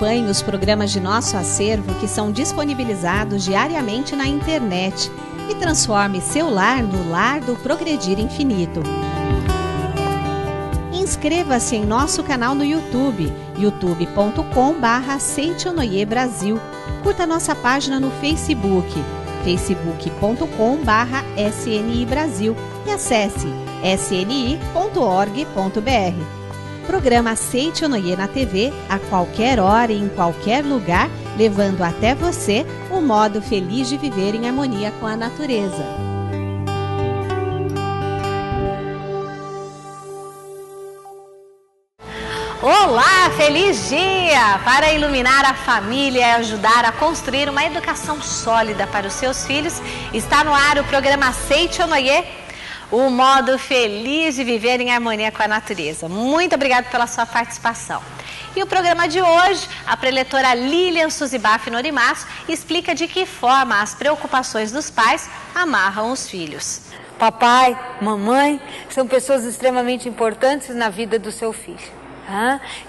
Acompanhe os programas de nosso acervo que são disponibilizados diariamente na internet e transforme seu lar no lar do Progredir Infinito. Inscreva-se em nosso canal no YouTube, youtube.com/Seichonoye Brasil. Curta nossa página no Facebook, facebook.com/SNI Brasil e acesse sni.org.br. Programa Seichonoye na TV a qualquer hora e em qualquer lugar, levando até você o modo feliz de viver em harmonia com a natureza. Olá, feliz dia! Para iluminar a família e ajudar a construir uma educação sólida para os seus filhos, está no ar o programa Seichonoye, o modo feliz de viver em harmonia com a natureza. Muito obrigada pela sua participação. E o programa de hoje, a preletora Lilian Suzibaf Norimatsu explica de que forma as preocupações dos pais amarram os filhos. Papai, mamãe são pessoas extremamente importantes na vida do seu filho.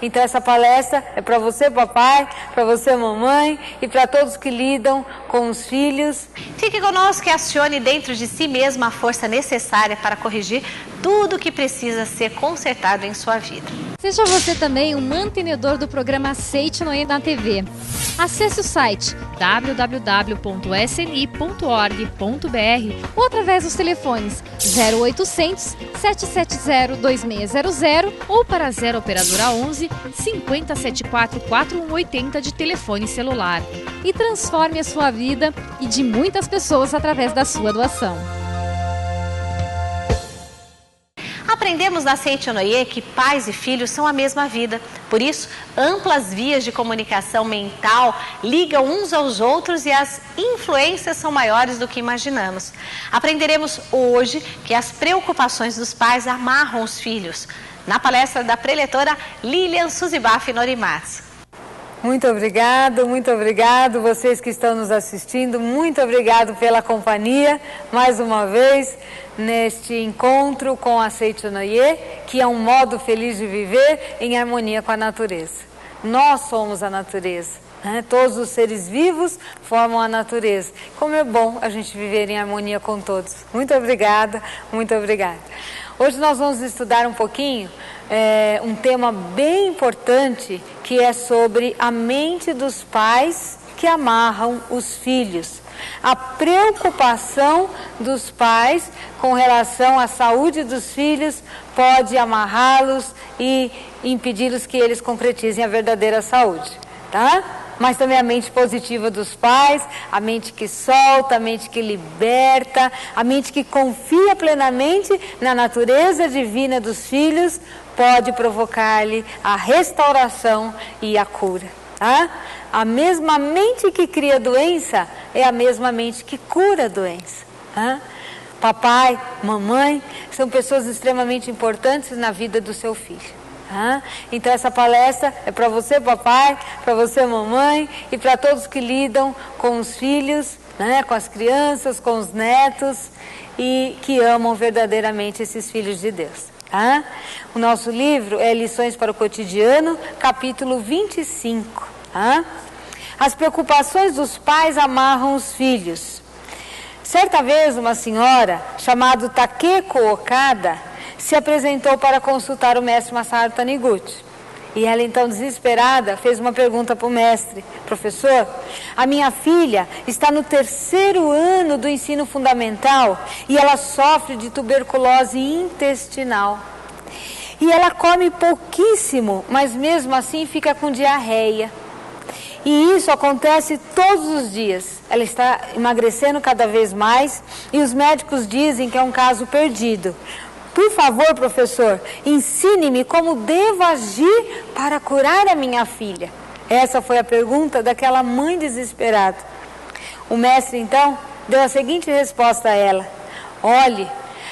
Então essa palestra é para você, papai, para você, mamãe, e para todos que lidam com os filhos. Fique conosco e acione dentro de si mesmo a força necessária para corrigir tudo o que precisa ser consertado em sua vida. Seja você também um mantenedor do programa Seichonoye na TV. Acesse o site www.sni.org.br ou através dos telefones 0800 770 2600 ou para 0 operadora 11 5074 4180 de telefone celular. E transforme a sua vida e de muitas pessoas através da sua doação. Aprendemos na Seichonoye que pais e filhos são a mesma vida. Por isso, amplas vias de comunicação mental ligam uns aos outros e as influências são maiores do que imaginamos. Aprenderemos hoje que as preocupações dos pais amarram os filhos, na palestra da preletora Lilian Suzibaf Norimatsu. Muito obrigado vocês que estão nos assistindo, muito obrigado pela companhia, mais uma vez, neste encontro com a Seichonoye, que é um modo feliz de viver em harmonia com a natureza. Nós somos a natureza, né? Todos os seres vivos formam a natureza. Como é bom a gente viver em harmonia com todos. Muito obrigada. Hoje nós vamos estudar um pouquinho um tema bem importante, que é sobre a mente dos pais que amarram os filhos. A preocupação dos pais com relação à saúde dos filhos pode amarrá-los e impedi-los que eles concretizem a verdadeira saúde, tá? Mas também a mente positiva dos pais, a mente que solta, a mente que liberta, a mente que confia plenamente na natureza divina dos filhos, pode provocar-lhe a restauração e a cura. Tá? A mesma mente que cria doença é a mesma mente que cura a doença. Tá? Papai, mamãe são pessoas extremamente importantes na vida do seu filho. Então essa palestra é para você, papai, para você, mamãe, e para todos que lidam com os filhos, né, com as crianças, com os netos e que amam verdadeiramente esses filhos de Deus. O nosso livro é Lições para o Cotidiano, capítulo 25. As preocupações dos pais amarram os filhos. Certa vez uma senhora chamada Takeko Okada se apresentou para consultar o mestre Masaharu Taniguchi. E ela então, desesperada, fez uma pergunta para o mestre: professor, a minha filha está no 3º ano do ensino fundamental e ela sofre de tuberculose intestinal. E ela come pouquíssimo, mas mesmo assim fica com diarreia. E isso acontece todos os dias. Ela está emagrecendo cada vez mais e os médicos dizem que é um caso perdido. Por favor, professor, ensine-me como devo agir para curar a minha filha. Essa foi a pergunta daquela mãe desesperada. O mestre, então, deu a seguinte resposta a ela: olhe,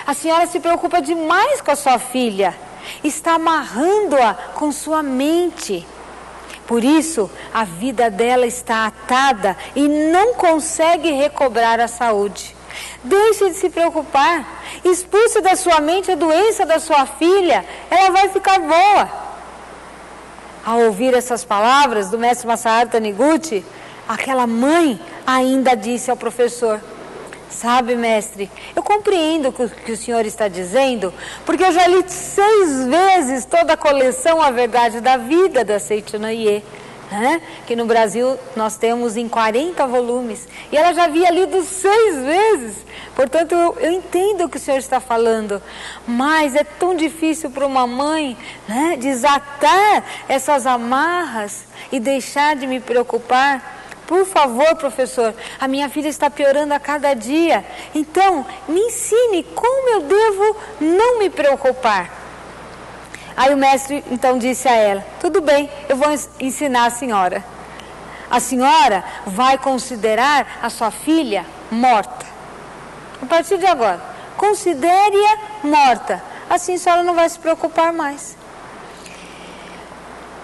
a senhora se preocupa demais com a sua filha. Está amarrando-a com sua mente. Por isso, a vida dela está atada e não consegue recobrar a saúde. Deixe de se preocupar. Expulse da sua mente a doença da sua filha. Ela vai ficar boa. Ao ouvir essas palavras do mestre Masaharu Taniguchi, aquela mãe ainda disse ao professor: sabe, mestre, eu compreendo o que o senhor está dizendo, porque eu já li 6 vezes toda a coleção A Verdade da Vida da Seiichi Noye, né? Que no Brasil nós temos em 40 volumes, e ela já havia lido 6 vezes, portanto eu entendo o que o senhor está falando, mas é tão difícil para uma mãe, né, desatar essas amarras e deixar de me preocupar. Por favor, professor, a minha filha está piorando a cada dia, então me ensine como eu devo não me preocupar. Aí o mestre então disse a ela: tudo bem, eu vou ensinar a senhora. A senhora vai considerar a sua filha morta. A partir de agora, considere-a morta, assim a senhora não vai se preocupar mais.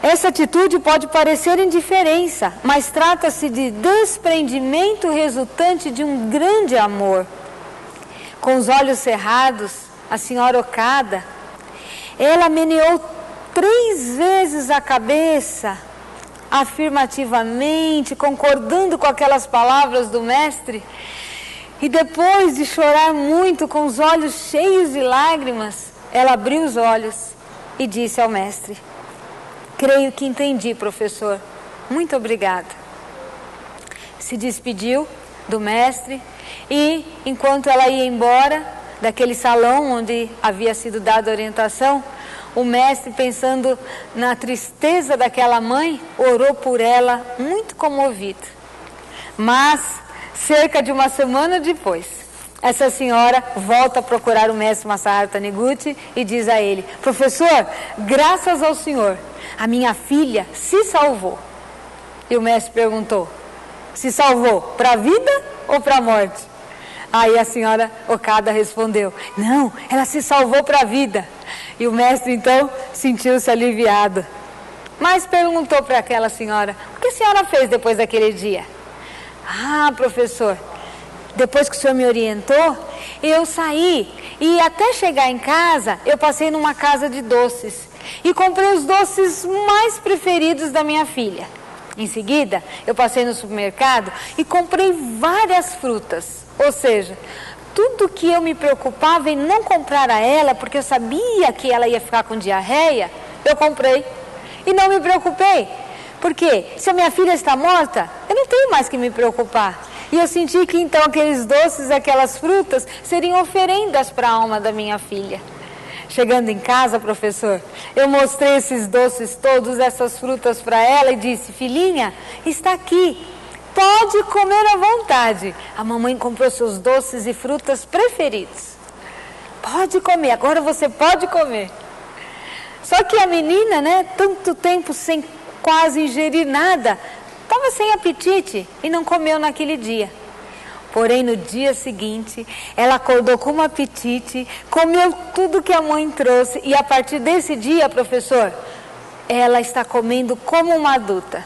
Essa atitude pode parecer indiferença, mas trata-se de desprendimento resultante de um grande amor. Com os olhos cerrados, a senhora Okada, ela meneou 3 vezes a cabeça, afirmativamente, concordando com aquelas palavras do mestre, e depois de chorar muito, com os olhos cheios de lágrimas, ela abriu os olhos e disse ao mestre: creio que entendi, professor. Muito obrigada. Se despediu do mestre e, enquanto ela ia embora daquele salão onde havia sido dada orientação, o mestre, pensando na tristeza daquela mãe, orou por ela muito comovido. Mas, cerca de uma semana depois, essa senhora volta a procurar o mestre Masaharu Taniguchi e diz a ele: professor, graças ao senhor, a minha filha se salvou. E o mestre perguntou: se salvou para a vida ou para a morte? Aí a senhora Okada respondeu: não, ela se salvou para a vida. E o mestre então sentiu-se aliviado. Mas perguntou para aquela senhora: o que a senhora fez depois daquele dia? Ah, professor, depois que o senhor me orientou, eu saí e até chegar em casa eu passei numa casa de doces e comprei os doces mais preferidos da minha filha. Em seguida, eu passei no supermercado e comprei várias frutas. Ou seja, tudo que eu me preocupava em não comprar a ela, porque eu sabia que ela ia ficar com diarreia, eu comprei. E não me preocupei, porque se a minha filha está morta, eu não tenho mais que me preocupar. E eu senti que então aqueles doces, aquelas frutas, seriam oferendas para a alma da minha filha. Chegando em casa, professor, eu mostrei esses doces todos, essas frutas para ela e disse: filhinha, está aqui, pode comer à vontade. A mamãe comprou seus doces e frutas preferidos. Pode comer, agora você pode comer. Só que a menina, né, tanto tempo sem quase ingerir nada, estava sem apetite e não comeu naquele dia. Porém, no dia seguinte, ela acordou com um apetite, comeu tudo que a mãe trouxe e a partir desse dia, professor, ela está comendo como uma adulta.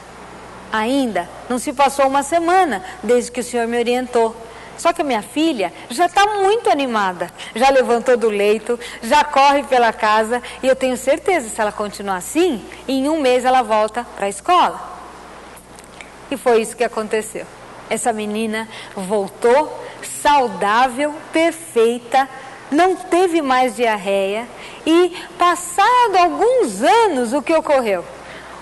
Ainda não se passou uma semana desde que o senhor me orientou. Só que a minha filha já está muito animada, já levantou do leito, já corre pela casa e eu tenho certeza, se ela continuar assim, em 1 mês ela volta para a escola. E foi isso que aconteceu. Essa menina voltou saudável, perfeita, não teve mais diarreia e, passado alguns anos, o que ocorreu?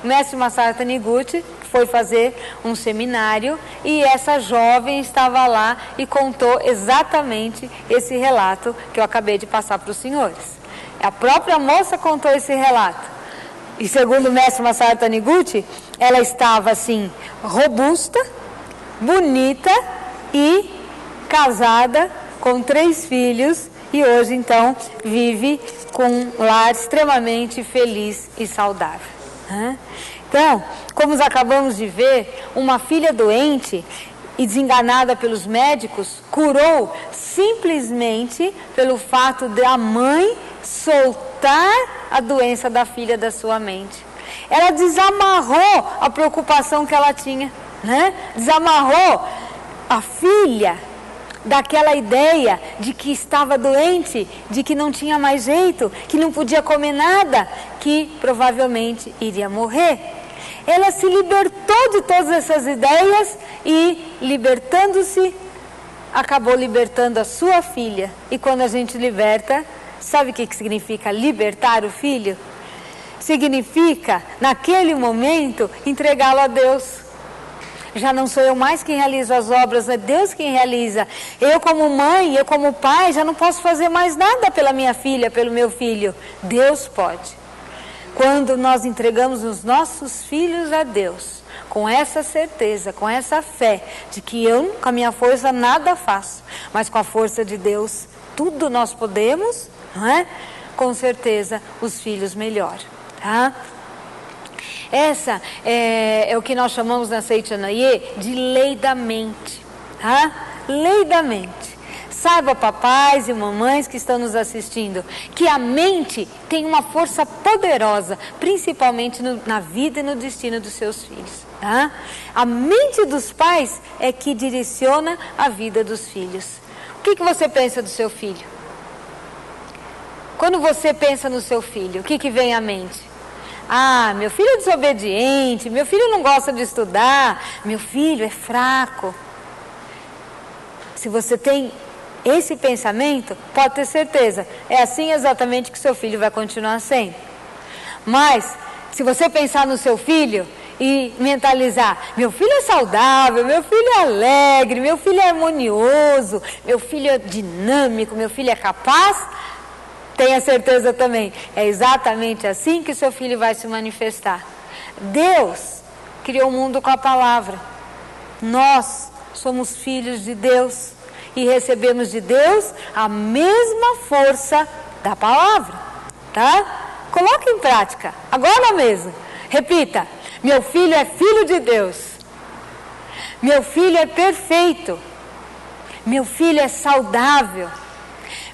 O mestre Masaharu Taniguchi foi fazer um seminário e essa jovem estava lá e contou exatamente esse relato que eu acabei de passar para os senhores. A própria moça contou esse relato. E segundo o mestre Masaharu Taniguchi, ela estava assim, robusta, bonita e casada com 3 filhos e hoje então vive com um lar extremamente feliz e saudável. Então, como acabamos de ver, uma filha doente e desenganada pelos médicos curou simplesmente pelo fato de a mãe soltar a doença da filha da sua mente. Ela desamarrou a preocupação que ela tinha, né? Desamarrou a filha daquela ideia de que estava doente, de que não tinha mais jeito, que não podia comer nada, que provavelmente iria morrer. Ela se libertou de todas essas ideias e, libertando-se, acabou libertando a sua filha. E quando a gente liberta, sabe o que significa libertar o filho? Significa, naquele momento, entregá-lo a Deus. Já não sou eu mais quem realiza as obras, é Deus quem realiza. Eu como mãe, eu como pai, já não posso fazer mais nada pela minha filha, pelo meu filho. Deus pode. Quando nós entregamos os nossos filhos a Deus, com essa certeza, com essa fé, de que eu com a minha força nada faço, mas com a força de Deus, tudo nós podemos, não é? Com certeza os filhos melhoram. Tá? Essa é o que nós chamamos na Seichonoye de lei da mente. Tá? Lei da mente. Saiba, papais e mamães que estão nos assistindo, que a mente tem uma força poderosa, principalmente na vida e no destino dos seus filhos. Tá? A mente dos pais é que direciona a vida dos filhos. O que você pensa do seu filho? Quando você pensa no seu filho, o que vem à mente? Ah, meu filho é desobediente, meu filho não gosta de estudar, meu filho é fraco. Se você tem esse pensamento, pode ter certeza, é assim exatamente que seu filho vai continuar sendo. Mas, se você pensar no seu filho e mentalizar, meu filho é saudável, meu filho é alegre, meu filho é harmonioso, meu filho é dinâmico, meu filho é capaz, tenha certeza também, é exatamente assim que seu filho vai se manifestar. Deus criou o mundo com a palavra. Nós somos filhos de Deus e recebemos de Deus a mesma força da palavra, tá? Coloque em prática, agora mesmo. Repita, meu filho é filho de Deus. Meu filho é perfeito. Meu filho é saudável.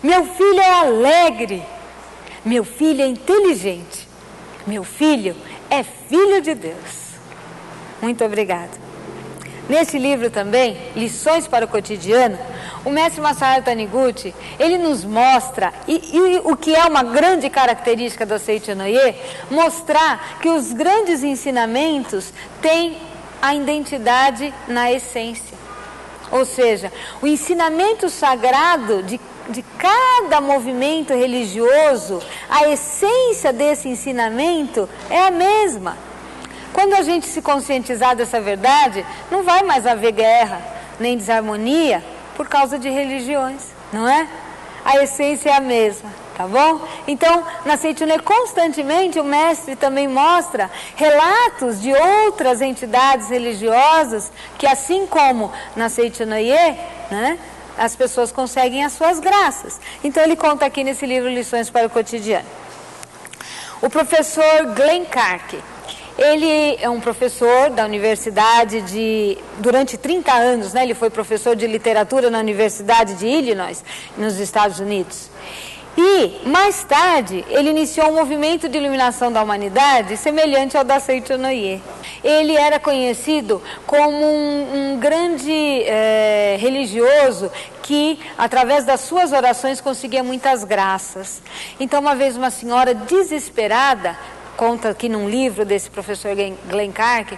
Meu filho é alegre, meu filho é inteligente, meu filho é filho de Deus. Muito obrigada. Nesse livro também, Lições para o Cotidiano, o mestre Masaharu Taniguchi, ele nos mostra, e o que é uma grande característica da Seichonoye, mostrar que os grandes ensinamentos têm a identidade na essência. Ou seja, o ensinamento sagrado de cada movimento religioso, a essência desse ensinamento é a mesma. Quando a gente se conscientizar dessa verdade, não vai mais haver guerra, nem desarmonia, por causa de religiões, não é? A essência é a mesma, tá bom? Então, na Seichonoye, constantemente o mestre também mostra relatos de outras entidades religiosas, que assim como na Seichonoye, né? As pessoas conseguem as suas graças. Então ele conta aqui nesse livro Lições para o Cotidiano. O Glenn Clark, ele é um professor da universidade durante 30 anos, né? Ele foi professor de literatura na Universidade de Illinois, nos Estados Unidos. E, mais tarde, ele iniciou um movimento de iluminação da humanidade semelhante ao da Seichonoye. Ele era conhecido como um grande religioso que, através das suas orações, conseguia muitas graças. Então, uma vez, uma senhora desesperada, conta aqui num livro desse professor Glenn Clark,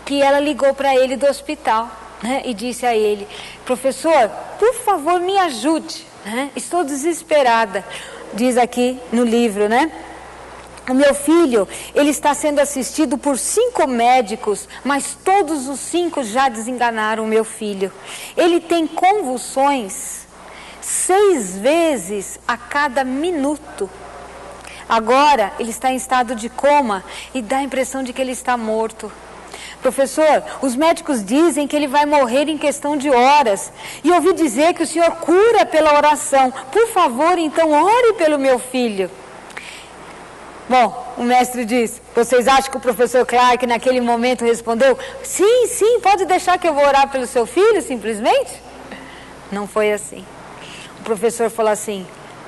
que ela ligou para ele do hospital, né, e disse a ele, professor, por favor, me ajude. Estou desesperada, diz aqui no livro, né? O meu filho, ele está sendo assistido por 5 médicos, mas todos os 5 já desenganaram o meu filho. Ele tem convulsões 6 vezes a cada minuto. Agora, ele está em estado de coma e dá a impressão de que ele está morto. Professor, os médicos dizem que ele vai morrer em questão de horas. E ouvi dizer que o senhor cura pela oração. Por favor, então, ore pelo meu filho. Bom, o mestre diz, vocês acham que o professor Clark naquele momento respondeu, sim, pode deixar que eu vou orar pelo seu filho, simplesmente? Não foi assim. O professor falou assim,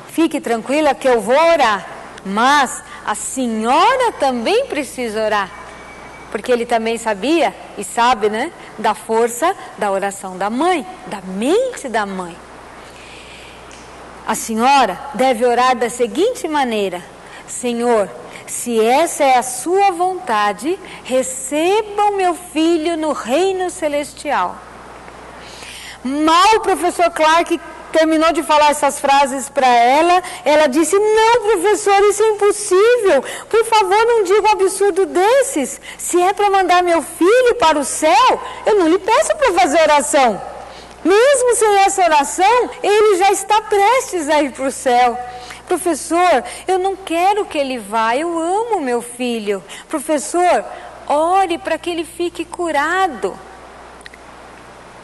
fique tranquila que eu vou orar, mas a senhora também precisa orar. porque ele também sabia e sabe, né, da força da oração da mãe, da mente da mãe. A senhora deve orar da seguinte maneira: Senhor, se essa é a sua vontade, receba o meu filho no reino celestial. Mal o professor Clark terminou de falar essas frases para ela, ela disse: não, professor, isso é impossível, por favor, não diga um absurdo desses. Se é para mandar meu filho para o céu, eu não lhe peço para fazer oração. Mesmo sem essa oração, ele já está prestes a ir para o céu. Professor, eu não quero que ele vá, eu amo meu filho. Professor, ore para que ele fique curado.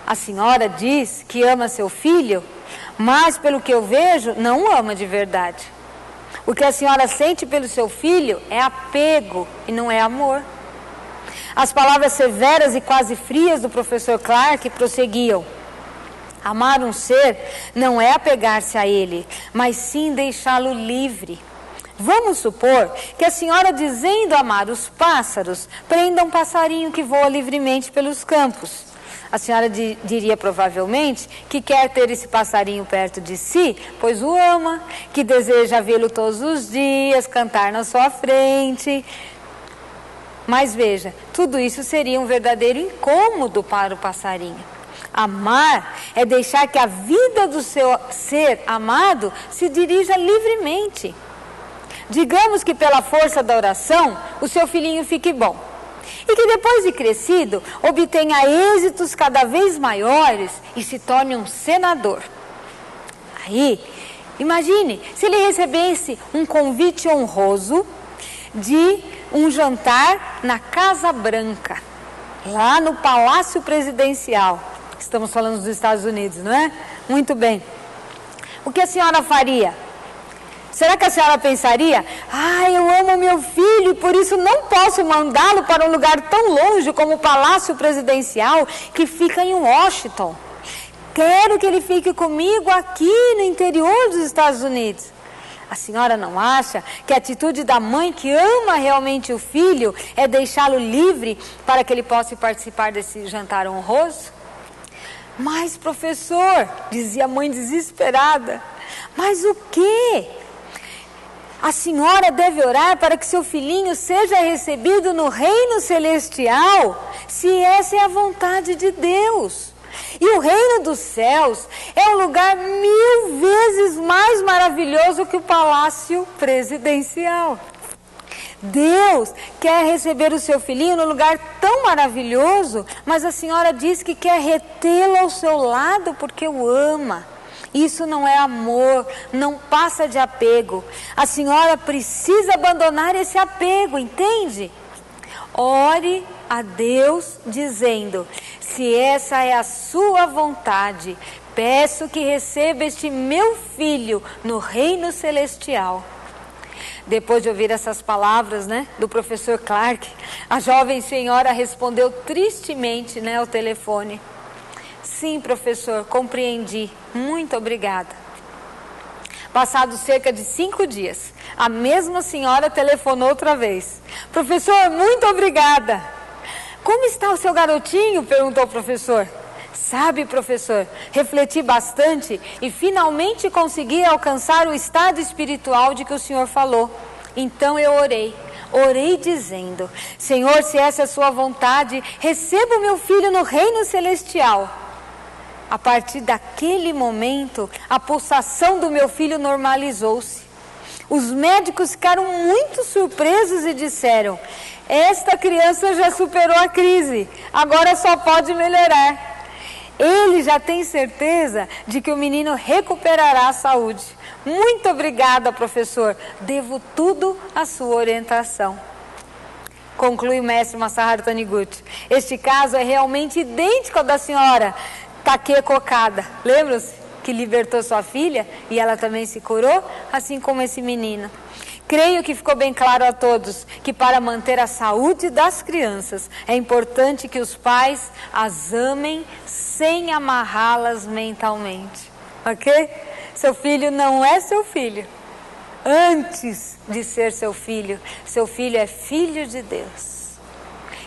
A senhora diz que ama seu filho, mas pelo que eu vejo, não o ama de verdade. O que a senhora sente pelo seu filho é apego e não é amor. As palavras severas e quase frias do professor Clark prosseguiam: amar um ser não é apegar-se a ele, mas sim deixá-lo livre. Vamos supor que a senhora, dizendo amar os pássaros, prenda um passarinho que voa livremente pelos campos. A senhora diria provavelmente que quer ter esse passarinho perto de si, pois o ama, que deseja vê-lo todos os dias, cantar na sua frente. Mas veja, tudo isso seria um verdadeiro incômodo para o passarinho. Amar é deixar que a vida do seu ser amado se dirija livremente. Digamos que pela força da oração, o seu filhinho fique bom. E que depois de crescido, obtenha êxitos cada vez maiores e se torne um senador. Aí, imagine se ele recebesse um convite honroso de um jantar na Casa Branca, lá no Palácio Presidencial. Estamos falando dos Estados Unidos, não é? Muito bem. O que a senhora faria? Será que a senhora pensaria: eu amo meu filho e por isso não posso mandá-lo para um lugar tão longe como o Palácio Presidencial, que fica em Washington. Quero que ele fique comigo aqui no interior dos Estados Unidos. A senhora não acha que a atitude da mãe que ama realmente o filho é deixá-lo livre para que ele possa participar desse jantar honroso? Mas, professor, dizia a mãe desesperada, mas o quê? A senhora deve orar para que seu filhinho seja recebido no reino celestial, se essa é a vontade de Deus. E o reino dos céus é um lugar 1000 vezes mais maravilhoso que o palácio presidencial. Deus quer receber o seu filhinho num lugar tão maravilhoso, mas a senhora diz que quer retê-lo ao seu lado porque o ama. Isso não é amor, não passa de apego. A senhora precisa abandonar esse apego, entende? Ore a Deus dizendo: se essa é a sua vontade, peço que receba este meu filho no reino celestial. Depois de ouvir essas palavras, do professor Clark, a jovem senhora respondeu tristemente, ao telefone: sim, professor, compreendi. Muito obrigada. Passados cerca de 5 dias, a mesma senhora telefonou outra vez: professor, muito obrigada. Como está o seu garotinho? Perguntou o professor. Sabe, professor, refleti bastante e finalmente consegui alcançar o estado espiritual de que o senhor falou. Então eu orei dizendo: Senhor, se essa é a sua vontade, receba o meu filho no reino celestial. A partir daquele momento, a pulsação do meu filho normalizou-se. Os médicos ficaram muito surpresos e disseram: esta criança já superou a crise, agora só pode melhorar. Ele já tem certeza de que o menino recuperará a saúde. Muito obrigada, professor. Devo tudo à sua orientação. Conclui o mestre Masaharu Taniguchi. Este caso é realmente idêntico ao da senhora Take Okada. Lembra-se que libertou sua filha e ela também se curou? Assim como esse menino. Creio que ficou bem claro a todos que para manter a saúde das crianças é importante que os pais as amem sem amarrá-las mentalmente. Ok? Seu filho não é seu filho. Antes de ser seu filho é filho de Deus.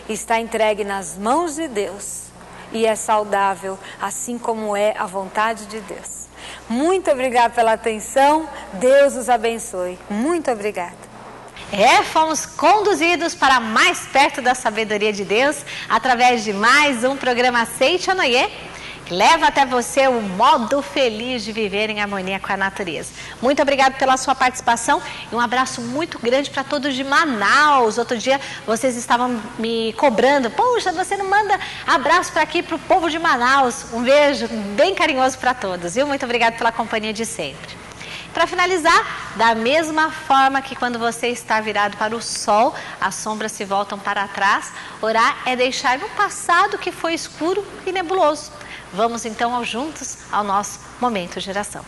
está entregue nas mãos de Deus e é saudável, assim como é a vontade de Deus. Muito obrigada pela atenção, Deus os abençoe. Muito obrigada. Fomos conduzidos para mais perto da sabedoria de Deus através de mais um programa Seitio Noye, que leva até você o modo feliz de viver em harmonia com a natureza. Muito obrigado pela sua participação e um abraço muito grande para todos de Manaus. Outro dia vocês estavam me cobrando, poxa, você não manda abraço para aqui, para o povo de Manaus. Um beijo bem carinhoso para todos, viu? Muito obrigado pela companhia de sempre. Para finalizar, da mesma forma que quando você está virado para o sol, as sombras se voltam para trás, orar é deixar no passado que foi escuro e nebuloso. Vamos então juntos ao nosso Momento de Oração.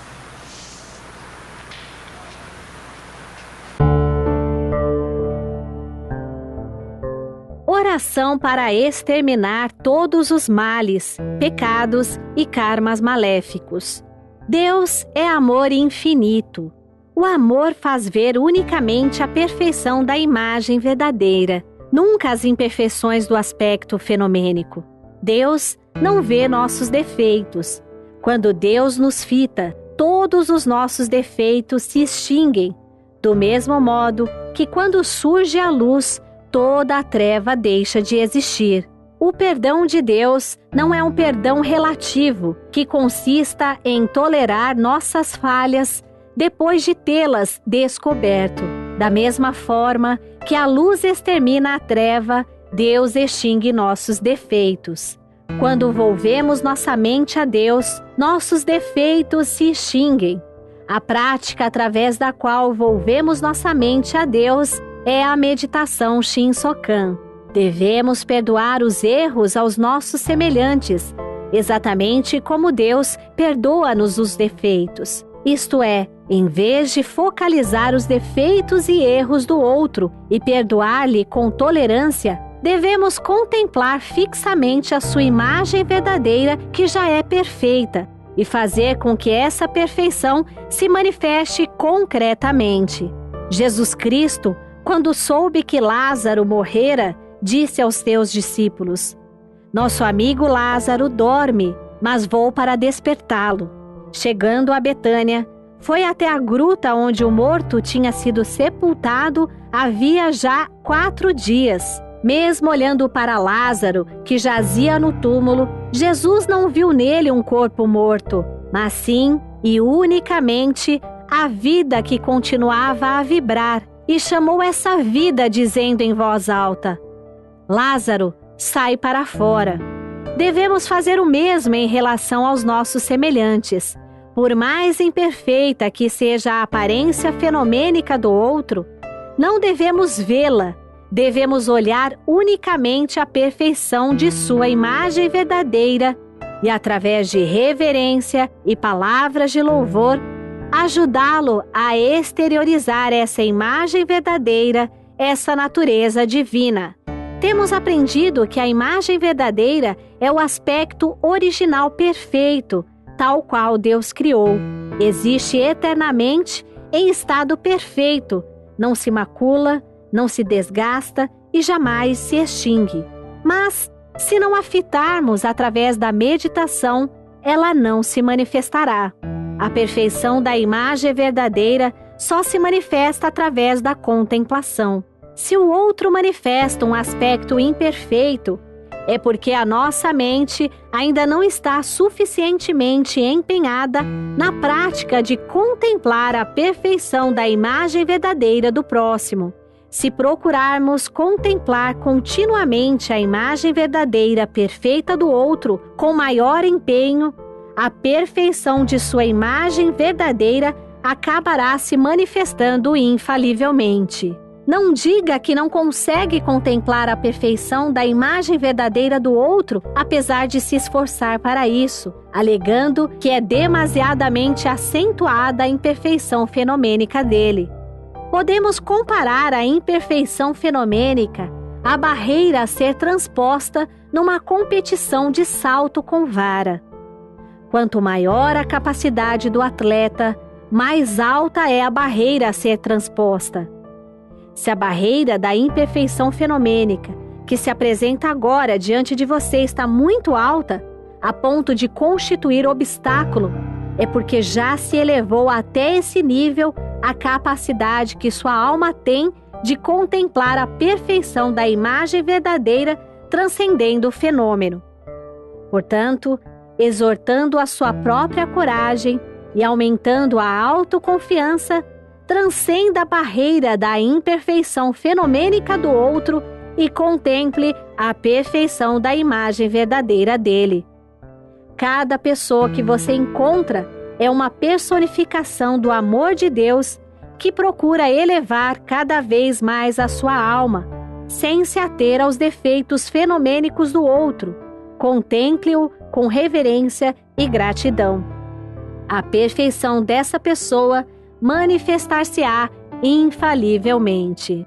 Oração para exterminar todos os males, pecados e karmas maléficos. Deus é amor infinito. O amor faz ver unicamente a perfeição da imagem verdadeira, nunca as imperfeições do aspecto fenomênico. Deus não vê nossos defeitos. Quando Deus nos fita, todos os nossos defeitos se extinguem, do mesmo modo que quando surge a luz, toda a treva deixa de existir. O perdão de Deus não é um perdão relativo, que consista em tolerar nossas falhas depois de tê-las descoberto. Da mesma forma que a luz extermina a treva, Deus extingue nossos defeitos. Quando volvemos nossa mente a Deus, nossos defeitos se extinguem. A prática através da qual volvemos nossa mente a Deus é a meditação Shinsokan. Devemos perdoar os erros aos nossos semelhantes, exatamente como Deus perdoa-nos os defeitos. Isto é, em vez de focalizar os defeitos e erros do outro e perdoar-lhe com tolerância, devemos contemplar fixamente a sua imagem verdadeira que já é perfeita e fazer com que essa perfeição se manifeste concretamente. Jesus Cristo, quando soube que Lázaro morrera, disse aos teus discípulos: nosso amigo Lázaro dorme, mas vou para despertá-lo. Chegando a Betânia, foi até a gruta onde o morto tinha sido sepultado havia já 4 dias. Mesmo olhando para Lázaro, que jazia no túmulo, Jesus não viu nele um corpo morto, mas sim e unicamente a vida que continuava a vibrar, e chamou essa vida dizendo em voz alta: Lázaro, sai para fora. Devemos fazer o mesmo em relação aos nossos semelhantes. Por mais imperfeita que seja a aparência fenomênica do outro, não devemos vê-la. Devemos olhar unicamente a perfeição de sua imagem verdadeira e, através de reverência e palavras de louvor, ajudá-lo a exteriorizar essa imagem verdadeira, essa natureza divina. Temos aprendido que a imagem verdadeira é o aspecto original perfeito, tal qual Deus criou. Existe eternamente em estado perfeito, não se macula, não se desgasta e jamais se extingue. Mas, se não a fitarmos através da meditação, ela não se manifestará. A perfeição da imagem verdadeira só se manifesta através da contemplação. Se o outro manifesta um aspecto imperfeito, é porque a nossa mente ainda não está suficientemente empenhada na prática de contemplar a perfeição da imagem verdadeira do próximo. Se procurarmos contemplar continuamente a imagem verdadeira perfeita do outro com maior empenho, a perfeição de sua imagem verdadeira acabará se manifestando infalivelmente. Não diga que não consegue contemplar a perfeição da imagem verdadeira do outro, apesar de se esforçar para isso, alegando que é demasiadamente acentuada a imperfeição fenomênica dele. Podemos comparar a imperfeição fenomênica à barreira a ser transposta numa competição de salto com vara. Quanto maior a capacidade do atleta, mais alta é a barreira a ser transposta. Se a barreira da imperfeição fenomênica, que se apresenta agora diante de você está muito alta, a ponto de constituir obstáculo, é porque já se elevou até esse nível a capacidade que sua alma tem de contemplar a perfeição da imagem verdadeira transcendendo o fenômeno. Portanto, exortando a sua própria coragem e aumentando a autoconfiança, transcenda a barreira da imperfeição fenomênica do outro e contemple a perfeição da imagem verdadeira dele. Cada pessoa que você encontra é uma personificação do amor de Deus que procura elevar cada vez mais a sua alma, sem se ater aos defeitos fenomênicos do outro. Contemple-o com reverência e gratidão. A perfeição dessa pessoa manifestar-se-á infalivelmente.